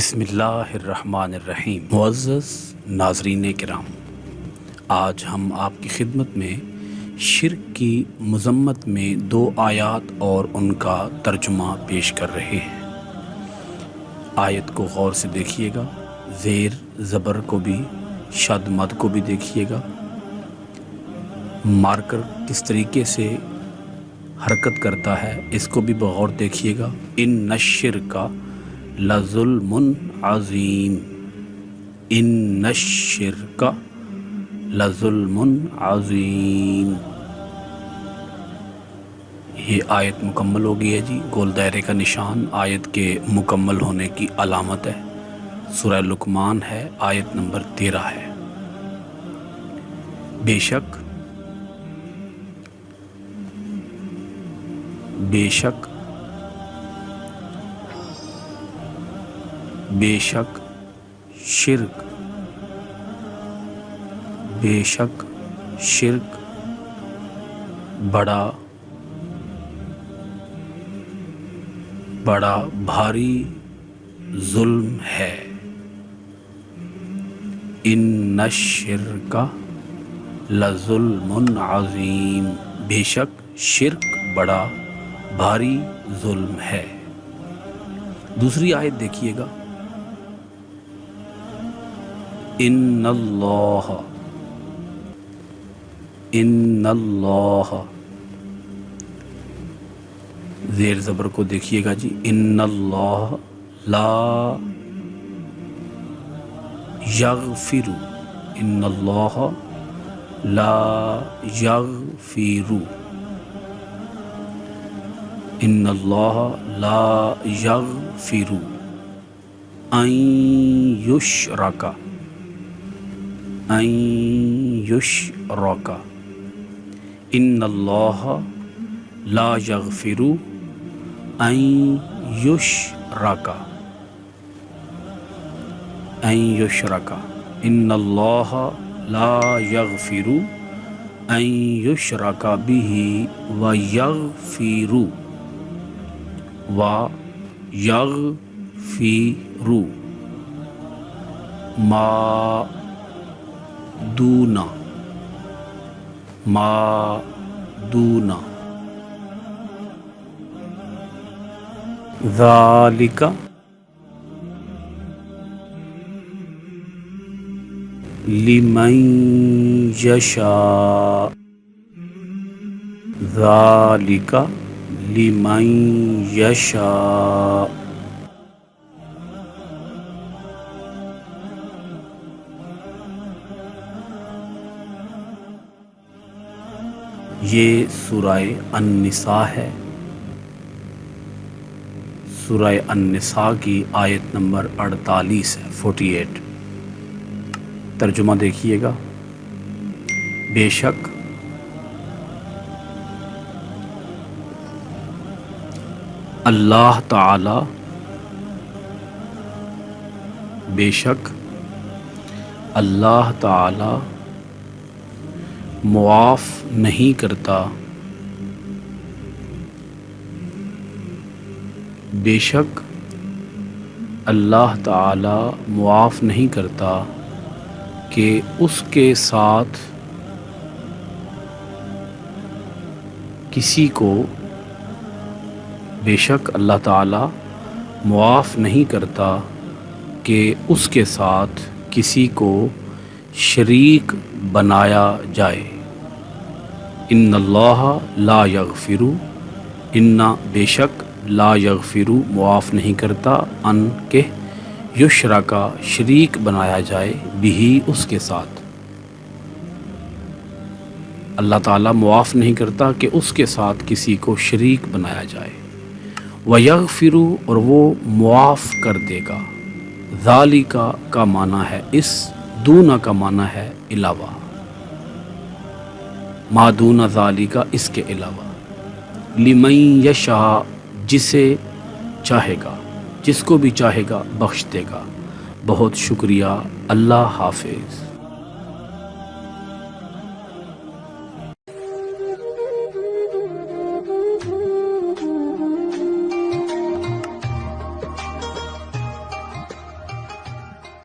بسم اللہ الرحمن الرحیم۔ معزز ناظرین کرام، آج ہم آپ کی خدمت میں شرک کی مذمت میں 2 آیات اور ان کا ترجمہ پیش کر رہے ہیں۔ آیت کو غور سے دیکھیے گا، زیر زبر کو بھی، شد مد کو بھی دیکھیے گا، مارکر کس طریقے سے حرکت کرتا ہے اس کو بھی بغور دیکھیے گا۔ ان الشرک لظلم عظیم، ان الشرک لظلم عظیم۔ یہ آیت مکمل ہو گئی ہے جی۔ گول دائرے کا نشان آیت کے مکمل ہونے کی علامت ہے۔ سورہ لقمان ہے، آیت نمبر 13 ہے۔ بے شک بے شک بے شک شرک بے شک شرک بڑا بھاری ظلم ہے۔ ان الشرک لظلم عظیم، بے شک شرک بڑا بھاری ظلم ہے۔ دوسری آیت دیکھیے گا، ان اللہ، زیر زبر کو دیکھیے گا جی۔ ان اللہ لا یغفر، ان اللہ لا یغفر، ان اللہ لا یغفر ان یشرک، ان یشرک، ان اللہ لا یغفر ان یشرک، ان یشرک، ان اللہ لا یغفر ان یشرک بہ ویغفر ما دون ذالک لمن یشاء، ذالک لمن یشاء۔ یہ سورہ النساء ہے۔ سورہ النساء کی آیت نمبر 48 ہے، 48۔ ترجمہ دیکھیے گا، بے شک اللہ تعالی، بے شک اللہ تعالی معاف نہیں کرتا، بے شک اللہ تعالی معاف نہیں کرتا کہ اس کے ساتھ کسی کو، بے شک اللہ تعالی معاف نہیں کرتا کہ اس کے ساتھ کسی کو شریک بنایا جائے۔ ان اللہ لا یغفر، ان بے شک لا یغفر معاف نہیں کرتا، ان کہ یشرک شریک بنایا جائے، بھی اس کے ساتھ۔ اللہ تعالیٰ معاف نہیں کرتا کہ اس کے ساتھ کسی کو شریک بنایا جائے۔ وَيَغْفِرُ، اور وہ معاف کر دے گا۔ ذَالِکَ کا معنی ہے اس، دون کا معنی ہے علاوہ، ما دون ذَالِکَ اس کے علاوہ۔ لِمَن یشاء، جسے چاہے گا، جس کو بھی چاہے گا بخش دے گا۔ بہت شکریہ، اللہ حافظ۔